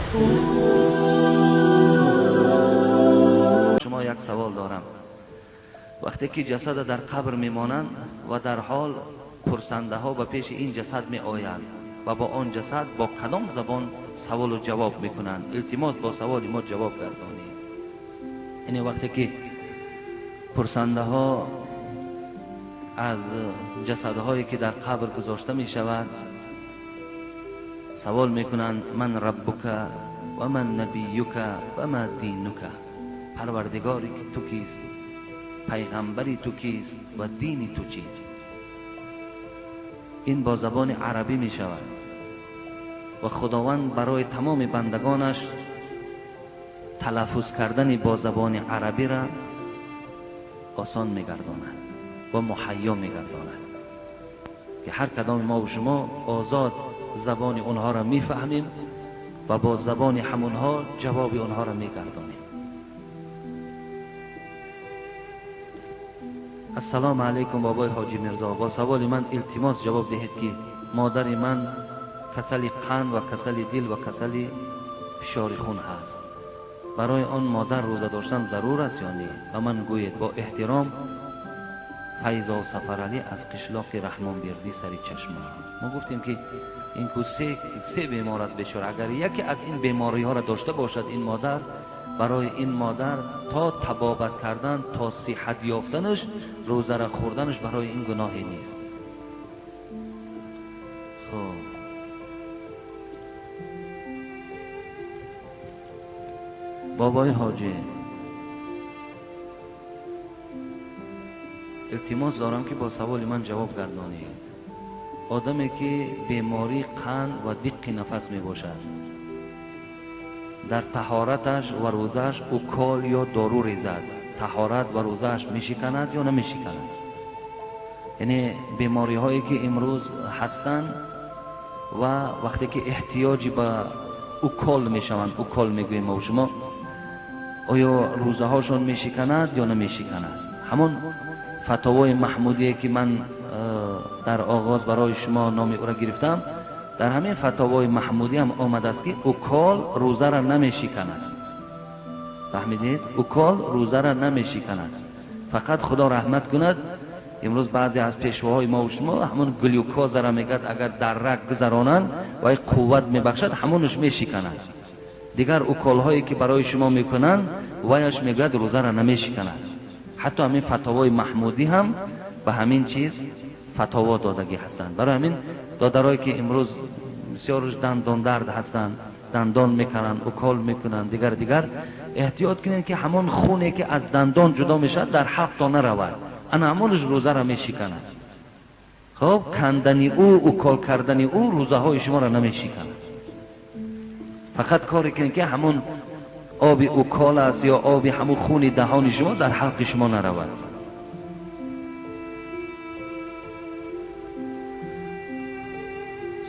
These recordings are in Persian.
شما یک سوال دارم. وقتی که جسد در قبر میمانند و در حال پرسنده ها به پیش این جسد می آیند و با آن جسد با کدام زبان سوال و جواب میکنند؟ التماس با سوال ما جواب گردانید. یعنی وقتی که پرسنده ها از جسدهایی که در قبر گذاشته می شود سوال میکنند من ربک و من نبیک و ما دینک، پروردگاری که تو کیست، پیغمبری تو کیست و دینی تو چیست. این با زبان عربی می شود و خداوند برای تمام بندگانش تلفظ کردن با زبان عربی را آسان می گرداند و مهیا می گرداند که هر کدام ما و شما آزاد زبان اونها را می فهمیم و با زبان همونها جواب اونها را می گردانیم. السلام علیکم بابای حاجی مرزا، با سوال من التماس جواب دهید که مادر من کسل قند و کسل دل و کسل فشار خون هست. برای آن مادر روزه داشتن ضرور است یا نه؟ و من گوید با احترام فیضا سفرعلی از قشلاق رحمان بیردی سری چشمه. ما گفتیم که این کو سه بیمار است بیچاره. اگر یکی از این بیماری ها را داشته باشد این مادر، برای این مادر تا تبابت کردن تا صحت یافتنش روزه را خوردنش برای این گناهی نیست. خب بابای حاجی، التماس دارم که با سوال من جواب گردانید. آدمی که بیماری قند و دق نفس می باشد در طهارتش و روزش اوکال یا دارو ریزد، طهارت و روزش می شکند یا نمی شکند؟ یعنی بیماری هایی که امروز هستند و وقتی که احتیاجی به اوکال می شوند، اوکال می گوییم ما شما، آیا روزه هاشون می شکند یا نمی شکند؟ همون فتاوای محمودی که من در آغاز برای شما نام او را گرفتم، در همین فتاوای محمودی هم آمده است که اوکال روزه را نمی شکند. فهمیدید؟ اوکال روزه را نمی شکند. فقط خدا رحمت کند امروز بعضی از پیشواهای ما و شما همون گلوکوز را میگد اگر در رگ گذرانند و قوت میبخشد همونش می شکند. دیگر اوکال هایی که برای شما میکنند وایش میگد روزه را نمی شکند. حتی همین فتاوای محمودی هم به همین چیز فتاوا دادگی هستند. برای همین دادرایی که امروز بسیارش دندان درد هستند، دندان میکنند، اوکال میکنند، دیگر احتیاط کنید که همون خونی که از دندان جدا میشد در حق تا نرود، انا همونش روزه را میشکند. خب کندنی او، اوکال کردنی او روزه های شما را نمیشکند. فقط کاری کنید که همون آب اوکال است یا آب همون خون دهان شما در حلق شما نرود.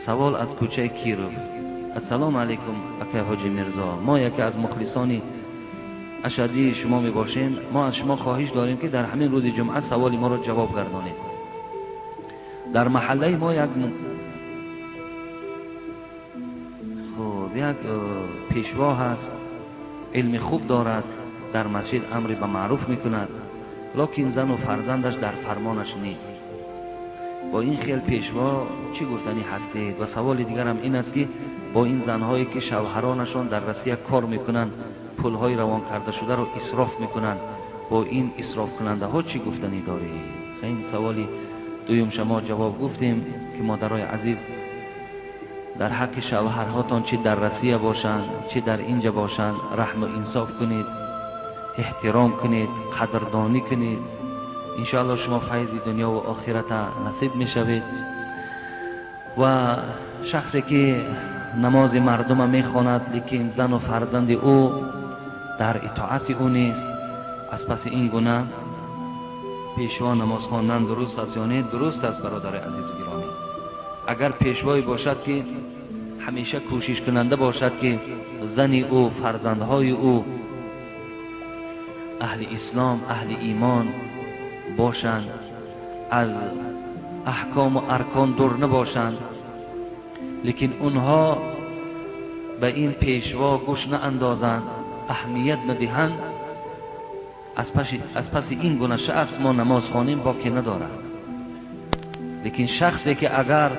سوال از کوچه کیروف. السلام علیکم اکای حاجی مرزا، ما یکی از مخلصان اشدی شما می باشیم. ما از شما خواهش داریم که در همین روز جمعه سوال ما را جواب گردانید. در محله ما یک پیشوا هست، علم خوب دارد، در مسجد امر به معروف میکند، لکن زن و فرزندش در فرمانش نیست. با این خیل پیشوا چی گفتنی هستید؟ و سوال دیگر هم این است که با این زنهایی که شوهرانشان در روسیه کار میکنند پولهای روان کرده شده رو اسراف میکنند، با این اسراف کننده ها چی گفتنی دارید؟ این سوالی دویم شما جواب گفتیم که مادرای عزیز در حق شوهرهاتان چه در روسیه باشند چه در اینجا باشند رحم و انصاف کنید، احترام کنید، قدردانی کنید. انشاءالله شما فیض دنیا و آخرت نصیب می شوید. و شخصی که نماز مردم می خواند لیکن زن و فرزند او در اطاعت او نیست، از پس این گونه پیشوا نماز خواندن درست است یا نه؟ درست است برادر عزیز و گرامی. اگر پیشوایی باشد که همیشه کوشش کننده باشد که زن او، فرزندهای او اهل اسلام، اهل ایمان باشند، از احکام و ارکان دور نباشند، لیکن اونها به این پیشوا گوش ناندازند، اهمیت ندهند، از پس این گونه شخص ما نماز خوانیم باکی ندارد. لیکن شخصی که اگر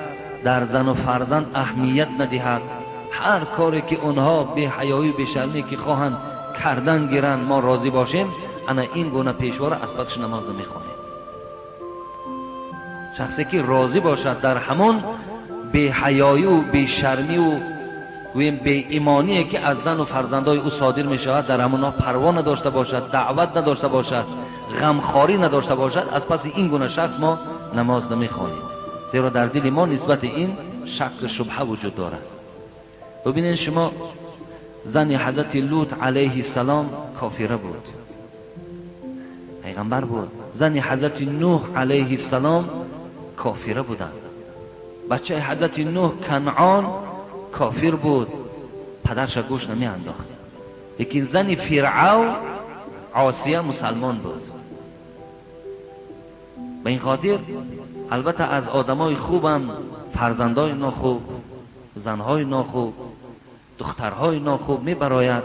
در زن و فرزند اهمیت ندهد، هر کاری که اونها به حیایی و به شرمی که خواهند کردن گیرن ما راضی باشیم، انا این گونه پیشوا را از پسش نماز نمیخوانیم. شخصی که راضی باشد در همون به حیایی و به شرمی و به ایمانی که از زن و فرزندای او صادر می شود، در همونا پروا نداشته باشد، دعوت نداشته باشد، غمخواری نداشته باشد، از پس این گونه شخص ما نماز نمی خوانیم. زیرا در دل ما نسبت این شک شبهه وجود دارد. ببینید شما، زن حضرت لوط علیه السلام کافره بود، پیغمبر بود. زن حضرت نوح علیه السلام کافره بودند. بچه حضرت نوح کنعان کافر بود، پدرش گوش نمی انداخت. لیکن زن فرعون عاصیه مسلمان بود. به این خاطر البته از آدمای خوبم فرزندای ناخوب، زنهای ناخوب، دخترهای ناخوب می براید.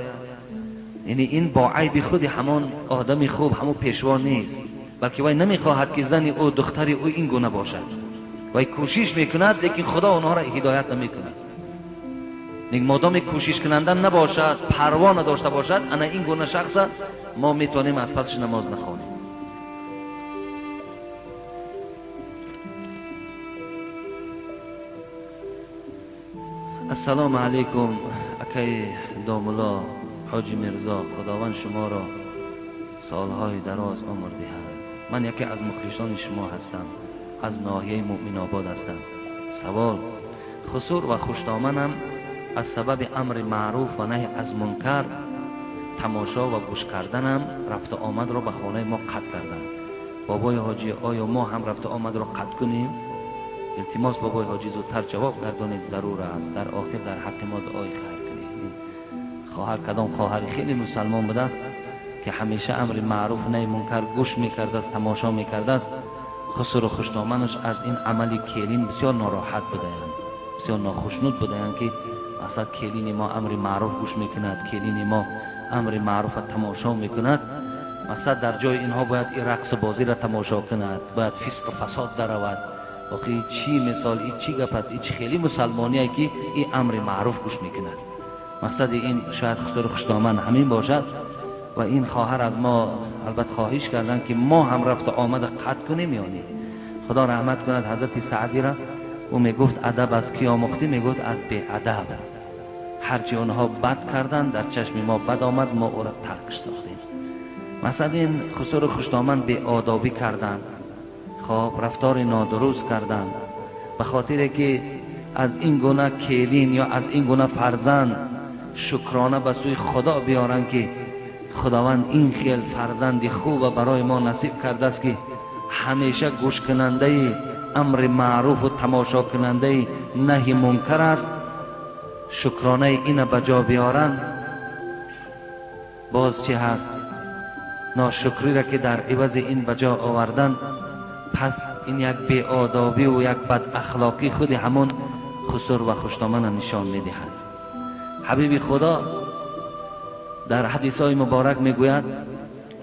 یعنی این با عیب خود همان آدم خوب، همون پیشوا نیست، بلکه وای نمیخواهد که زن او دختری او این گونه باشد. وای کوشش میکند، لیکن خدا آنها را هدایت نمیکند. لیکن مادام کوشش کنندن نباشد، پروا نداشته باشد، انا این گونه شخص ما میتونیم از پسش نماز نخوانیم. السلام علیکم اکای داملا حاجی مرزا، خداوند شما را سالهای دراز عمر دهد. من یکی از مخلصان شما هستم، از ناحیه مؤمن آباد هستم. سوال: خسور و خوشدامنم از سبب امر معروف و نهی از منکر، تماشا و گوش کردنم رفت آمد را به خانه ما قطع کردند. بابای حاجی، آیا ما هم رفت آمد را قطع کنیم؟ التماس بابای حاجی زودتر جواب گردانید، ضرور است. در آخر در حق ما دعای خیر کنید. خواهر کدام خواهر خیلی مسلمان بوده است که همیشه امر معروف نهی منکر گوش میکرده است، تماشا میکرده است. خسر و خوشدامنش از این عملی کلین بسیار ناراحت بودند، بسیار ناخوشنود بودند که مثلا کلین ما امر معروف گوش میکند، کلین ما امر معروف تماشا میکند. مقصد در جای اینها باید این رقص بازی را تماشا کند، باید فسق و فساد درآورد. واقعی چی مثال، این چی گپ است، این خیلی مسلمانیه که این امر معروف گوش میکند. مقصد این شاید خسر و خوشدامن همین باشد. و این خواهر از ما البته خواهش کردن که ما هم رفت آمد قطع کنیم. یعنی خدا رحمت کند حضرت سعدی را، او میگفت ادب از کی آموختی؟ میگفت از بی ادب. هرچی اونها بد کردن در چشم ما بد آمد، ما او را ترک ساختیم. مثلا این خسر و خوشدامن بی آدابی کردن، خب رفتار نادرست کردن، به خاطر که از این گونه کلین یا از این گونه فرزند شکرانه به سوی خدا بیارن که خداوند این خیل فرزند خوب برای ما نصیب کرده است که همیشه گوش کننده امر معروف و تماشا کننده نهی منکر است. شکرانه این بجا بیارن، باز چی هست؟ ناشکری را که در عوض این بجا آوردن، پس این یک بی آدابی و یک بد اخلاقی خود همون خسر و خوشدامن نشان میدهد. حبیب خدا در حدیث های مبارک میگوید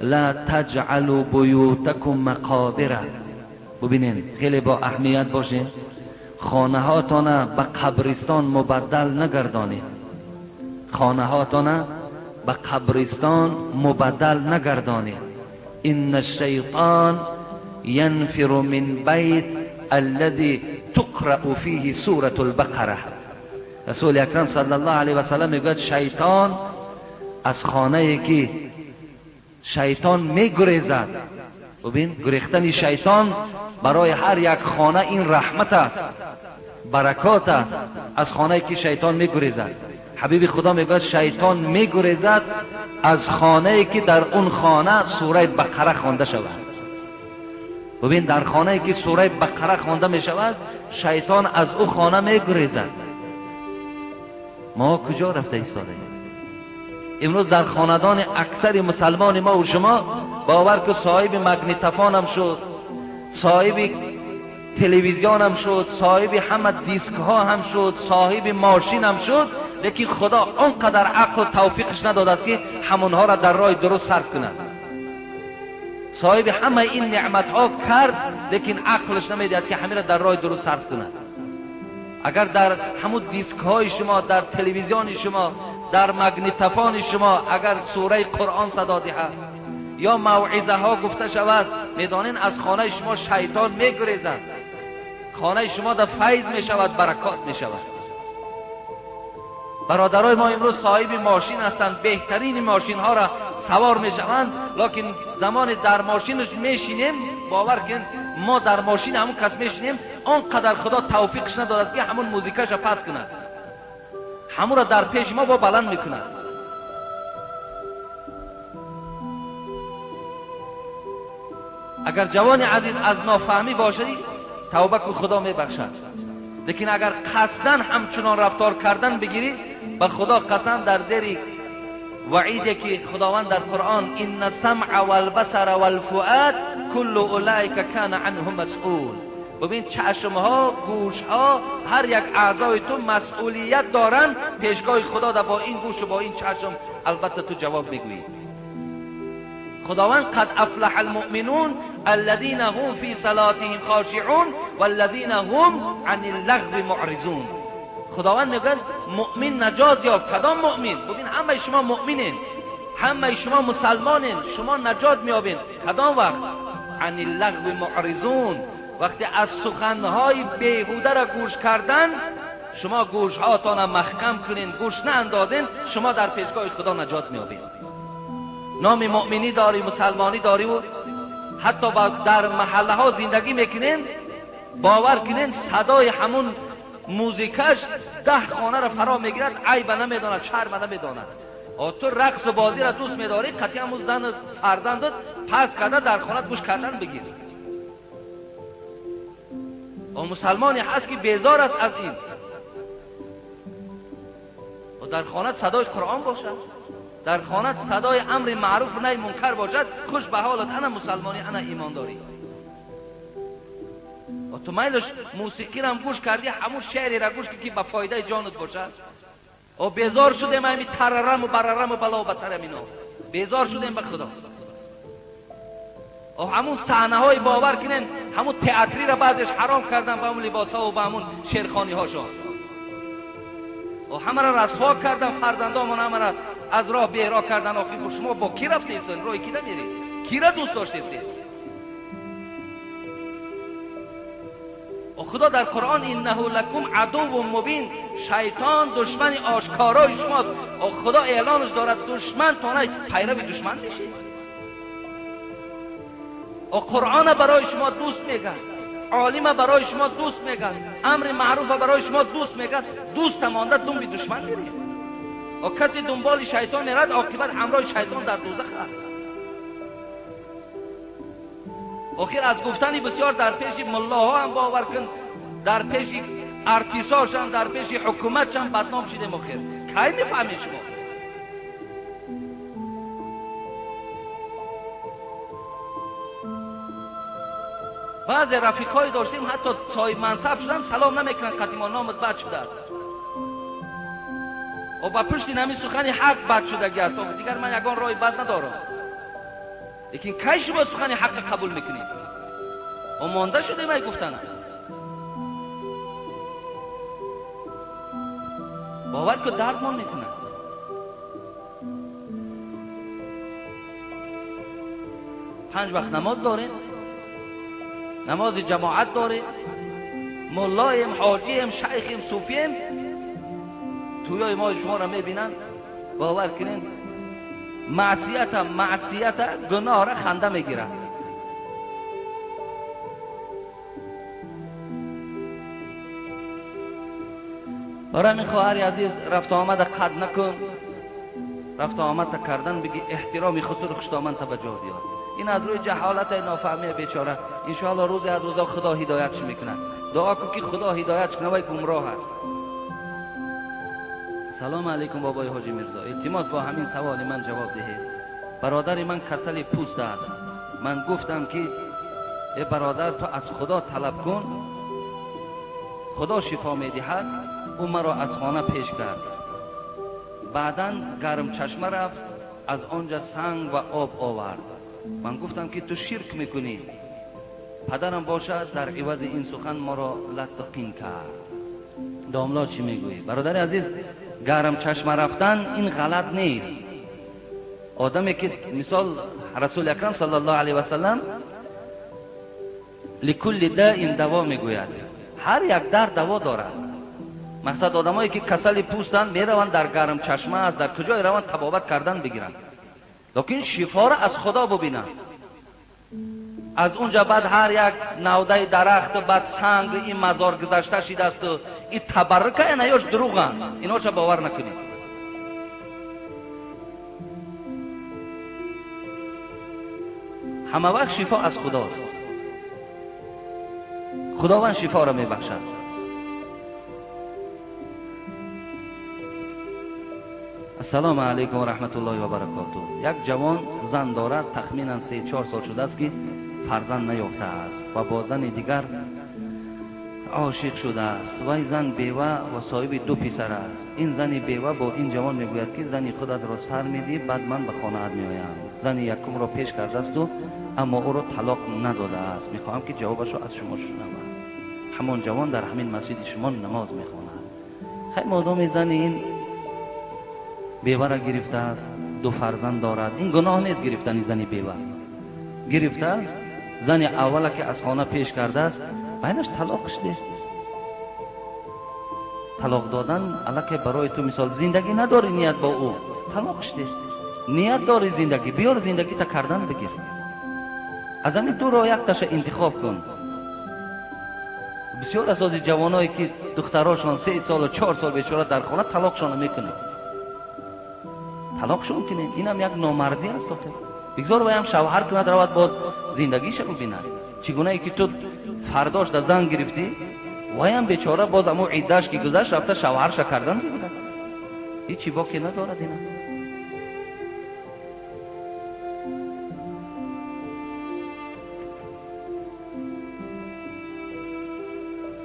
لا تجعلوا بیوتکم مقابر. ببینین خیلی با اهمیت باشین، خانه هاتون به قبرستان مبدل نگردانید. خانه هاتون به قبرستان مبدل نگردانید. ان الشیطان ينفر من بیت الذي تقرأ فيه سورة البقره. رسول اکرم صلی الله علیه و سلم میگوید شیطان از خانه‌ای که شیطان میگریزد. ببین گریختن شیطان برای هر یک خانه این رحمت است، برکات است. از خانه‌ای که شیطان میگریزد، حبیب خدا میگوید شیطان میگریزد از خانه‌ای که در اون خانه سوره بقره خوانده شود. ببین در خانه‌ای که سوره بقره خوانده می شود، شیطان از او خانه میگریزد. ما کجا رفته ایستادیم؟ امروز در خاندان اکثر مسلمان ما و شما باور که صاحب مگنیتوفون هم شد، صاحب تلویزیون هم شد، صاحب همه دیسک ها هم شد، صاحب ماشین هم شد، لیکن خدا اونقدر عقل و توفیقش نداده است که همونها را در راه درست صرف کند. صاحب همه این نعمت ها کرد لیکن عقلش نمیدهد که همه را در راه درست صرف کند. اگر در همون دیسک های شما، در تلویزیون شما، در مگنیتوفون شما اگر سوره قرآن صدا دهد یا موعظه ها گفته شود، میدانین از خانه شما شیطان میگریزد، خانه شما در فیض می شود، برکات می شود. برادرای ما امروز صاحب ماشین هستند، بهترین ماشین ها را سوار می شوند، لیکن زمان در ماشینش میشینیم، باور کن ما در ماشین همون کس میشینیم، آنقدر خدا توفیقش نداده است که همون موزیکش را پس کند، همون را در پیش ما با بلند میکند. اگر جوان عزیز از نافهمی باشی توبه کن، خدا میبخشد. لیکن اگر قصدن همچنان رفتار کردن بگیری، به خدا قسم در زیر وعیدی که خداوند در قرآن ان السمع والبصر والفؤاد كل اولئک کان عنه مسئول. ببین چشمها، گوشها، هر یک اعضای تو مسئولیت دارن پیشگاه خدا. در با این گوش و با این چشم البته تو جواب میگویی. خداوند قد افلح المؤمنون الذين هم في صلاتهم خاشعون والذين هم عن اللغو معرضون. خداوند میگه مؤمن نجات یافت. کدام مؤمن؟ ببین همه شما مؤمنین، همه شما مسلمانین، شما نجات میابین. کدام وقت؟ عن اللغو معرضون. وقتی از سخنهای بیهوده را گوش کردن، شما گوشهاتان محکم کنین، گوش ناندازین، شما در پیشگاه خدا نجات میابین. نام مؤمنی داری، مسلمانی داری و حتی در محله ها زندگی میکنین، باور کنین صدای همون موزیکش 10 خانه را فرا میگیرد، عیب نمیداند، شرم نمیداند. تو رقص و بازی را دوست میداری، قطعا همون زن فرزندت پس کرده در خانه گوش کردن بگیر. و مسلمانی هست که بیزار است از این، و در خانه صدای قرآن باشد، در خانه صدای امر معروف و نهی منکر باشد، خوش به حالت، انا مسلمانی، انا ایمانداری. و تو میلش موسیقی را هم گوش کردی، همون شعری را گوش که به فایده جانت باشد. و بیزار شدیم همین تررم و بررم و بلا و بطرم اینا، بیزار شدیم به خدا. و همون صحنه های باور کنین، همون تئاتری را بعضش حرام کردن، به همون لباس ها و به همون شیرخانی هاشون، و همه را رسوا کردن، فرزندامون همه را از راه بیرا کردن. آخی شما با کی رفته ایستین؟ روی کی نمیرید؟ کی را دوست داشته ایستین؟ و خدا در قرآن انه لکم عدو مبین، شیطان دشمن آشکارای شماست. و خدا اعلانش دارد دشمن تانه پیرو دشمن بشید. و قرآن برای شما دوست میگن، عالم برای شما دوست میگن، امر معروف برای شما دوست میگن، دوست مانده دنبال دشمن میرید. و کسی دنبال شیطان میرد، عاقبت همراه شیطان در دوزخ است. آخر از گفتنی بسیار در پیش ملاها هم باور کن، در پیش ارتیساشان، در پیش حکومتشان بدنام شده. مخیر کی میفهمید شما؟ بعضی رفیقای داشتیم حتی صاحب منصب شدن، سلام نمیکنن، قدیما نامت بد شده است و با پشت نمی سخنی حق بد شدگی است. دیگر من یگان رای بد ندارم، لیکن کی شما سخنی حق قبول میکنید؟ و مانده شده می گفتن. باور که دردمان میکنن. پنج وقت نماز داریم، نماز جماعت داریم، مولایم، حاجیم، شیخیم، صوفیم، توی ما شما را میبینن، باور کنین معصیت گناه را خنده میگیرن. برای من خواهر عزیز رفت آمد قد نکن، رفت آمد کردن بگی احترامی خسر خوشتامن توجه بیار. این از روی جهالت نافهمی بیچاره. انشاءالله روز از روزا خدا هدایتش میکنه. دعا کن که خدا هدایتش کنه، وای گمراه هست. سلام علیکم بابای حاجی میرزا، التماس با همین سوال من جواب دهید. برادر من کسل پوست است. من گفتم که ای برادر تو از خدا طلب کن، خدا شفا میدهد. او مرا از خانه پیش کرد، بعداً گرم چشمه رفت، از آنجا سنگ و آب آورد. من گفتم که تو شرک میکنی، پدرم باشد در عوض این سخن ما را لطقین کرد. داملا چی میگویی؟ برادر عزیز، گرم چشمه رفتن این غلط نیست. آدمی که مثال رسول اکرم صلی الله علیه و سلم لکل داء دوا میگوید، هر یک درد دوا دارد. مقصد آدمایی که کسل پوستند میروند در گرم چشمه از در کجای روند تبابت کردن بگیرند، لیکن شفا را از خدا ببینند. از اونجا بعد هر یک نوده درخت بعد سنگ این مزار گذشته شده است و این تبرکه اینایاش دروغن، ایناشا باور نکنید. همه وقت شفا از خداست. خداوند شفا را میبخشد. السلام علیکم و رحمت الله و برکاته. یک جوان زن دارد، تخمینا 3-4 سال شده است که فرزند نیافته است و با زن دیگر عاشق شده است. وی زن بیوه و صاحب 2 پسر است. این زن بیوه با این جوان میگوید که زنی خودت را سر میدی، بعد من به خانه میآیم. زن یکم را پیش کرده است و اما او را طلاق نداده است. میخواهم که جوابش را از شما شنوم. همان جوان در همین مسجد شما نماز میخواند. خیلی مادام زن این بیوه را گرفته است، 2 فرزند دارد، این گناه نیست گرفتن زن بیوه. گرفته است، زن اوله که از خانه پیش کرده است بینش طلاق شده. طلاق دادن الکی برای تو مثال زندگی نداری نیت با او، طلاق شده. نیت داری زندگی، بیار زندگی تا کردن بگیر. از همین 2 را یک تاش انتخاب کن. بسیار از جوانایی که دختراشون 3 سال و 4 سال بیچاره در خانه طلاقشون میکنه، طلاقشون کنه. این هم یک نامردی است. بگذار وی هم شوهر کند رود باز زندگیش رو ببیند. چگونه ای که تو فرداش در زن گرفتی، وی هم بیچاره باز امو عیده‌اش که گذشت رفته شوهرش کردن بگیرد. هیچی باقی ندارد. اینا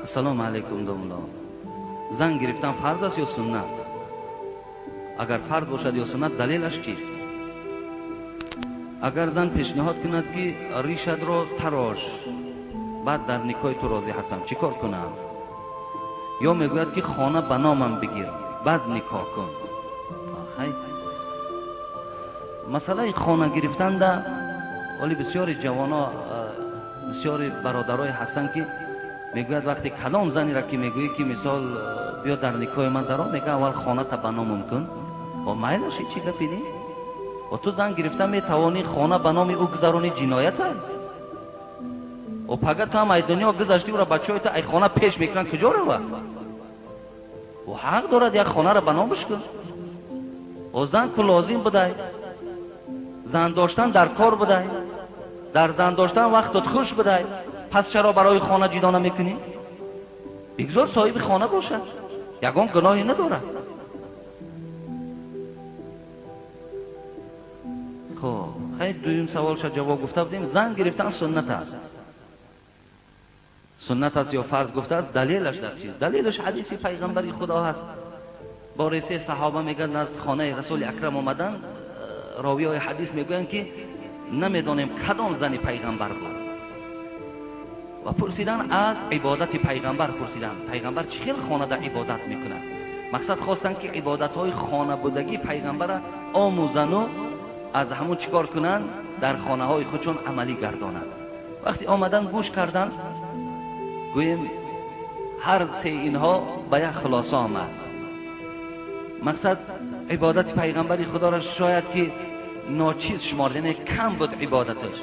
السلام علیکم دولا. زن گرفتن فرض است یا سنت؟ اگر فرض باشد یا سنت دلیلش چیست؟ اگر زن پیشنهاد کند که ریشت را تراش، بعد در نکاح تو راضی هستم، چی کار کنم؟ یا میگوید که خانه به نامم بگیر بعد نکاح کن. خیلی مسئله خانه گرفتن ده، ولی بسیاری جوانا، بسیاری برادرای هستند که میگوید وقتی کدام زنی را که میگویی که مثال بیا در نکاح من درآ، میگه اول خانه تا به نامم کن. و میلش چی گپی نی؟ و تو زن گرفتن میتوانی خانه به نام او گذرانی جنایت است. و پگه تو هم ای دنیا گذشتی و را بچه های تا ای خانه پیش میکنن کجا رو؟ و حق دارد یک خانه را به نامش کن. و زن که لازم بده، زن داشتن در کار بده، در زن داشتن وقتت خوش بده، پس چرا برای خانه جدا نمیکنی؟ بگذار صاحب خانه باشد، یگان گناهی ندارد. خب خیلی دویم سوالش جواب گفته بودیم. زن گرفتن سنت است. سنت است یا فرض گفته است. دلیلش در چیز؟ دلیلش حدیث پیغمبری خدا هست. با رسه صحابه میگن از خانه رسول اکرم آمدن، راوی های حدیث میگن که نمیدانیم کدام زن پیغمبر بود و پرسیدن از عبادت پیغمبر. پرسیدن پیغمبر چه خیلی خانه در عبادت میکنن. مقصد خواستن که عبادت های خانه بودگی پیغمبر آموزن و از همون چیکار کنن در خانه های خودشون عملی گردانند. وقتی آمدن گوش کردن، گویم هر 3 اینها به یک خلاصه آمد. مقصد عبادت پیغمبری خدا را شاید که ناچیز شمارد، یعنی کم بود عبادتش.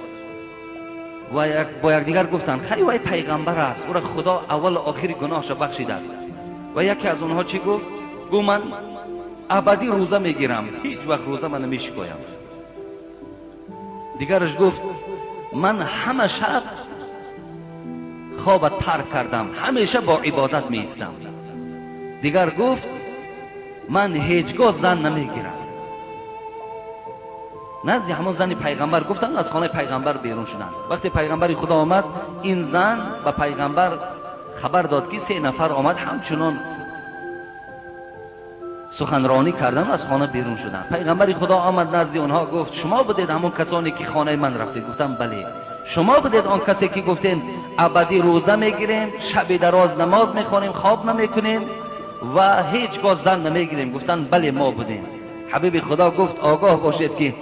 و با یک دیگر گفتن خیلی وای پیغمبر است، او را خدا اول و آخری گناهش بخشیده است. و یکی از اونها چی گفت؟ گفت من ابدی روزه میگیرم، هیچ وقت روزه من نمیشکایم. دیگرش گفت من همه شب خواب ترک کردم، همیشه با عبادت می ایستم. دیگر گفت من هیچگاه زن نمیگیرم. نزد همون زن پیغمبر گفتن، از خانه پیغمبر بیرون شدن. وقتی پیغمبر خدا آمد، این زن و پیغمبر خبر داد که 3 نفر آمد همچنان سخنرانی کردن و از خانه بیرون شدن. پیغمبر خدا آمد نزد اونها گفت شما بودید همون کسانی که خانه من رفتید؟ گفتم بله. شما بودید آن کسی که گفتیم ابدی روزه میگیریم، شب دراز نماز میخونیم، خواب نمیکنیم و هیچگاه زن نمیگیریم؟ گفتن بله ما بودیم. حبیب خدا گفت آگاه باشید که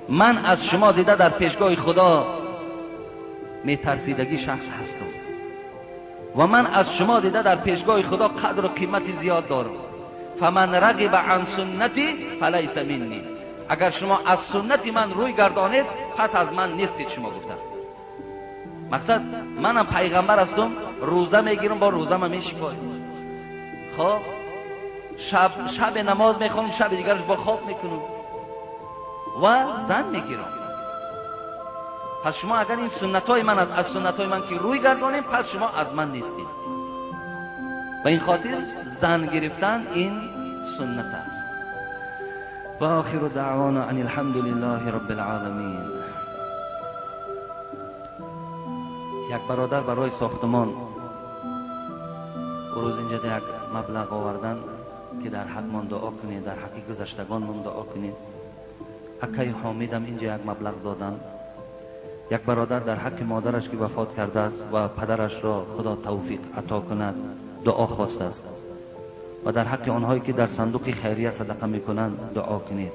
من از شما دیده در پیشگاه خدا میترسیدگی شخص هستم و من از شما دیده در پیشگاه خدا قدر و قیمت زیاد دارم. فمن رغب عن سنتی فلیس منی. اگر شما از سنت من روی گردانید پس از من نیستید. شما گفتم مقصد منم پیغمبر هستم، روزه میگیرم، با روزه من میشکارم، خب شب نماز میخونم، شب دیگرش با خواب میکنم و زن میگیرم. پس شما اگر این سنتای من از سنتای من که روی گردانیم پس شما از من نیستید. و این خاطر زن گرفتن این سنت است. و آخر دعوانا ان الحمد لله رب العالمین. یک برادر برای ساختمان روز اینجا یک مبلغ آوردن که در حق من دعا کنید، در حق گذشتگان من دعا کنید. اکای حامیدم اینجا یک مبلغ دادن. یک برادر در حق مادرش که وفات کرده است و پدرش را خدا توفیق عطا کند دعا خواسته است و در حق آنهایی که در صندوق خیریه صدقه میکنند دعا کنید.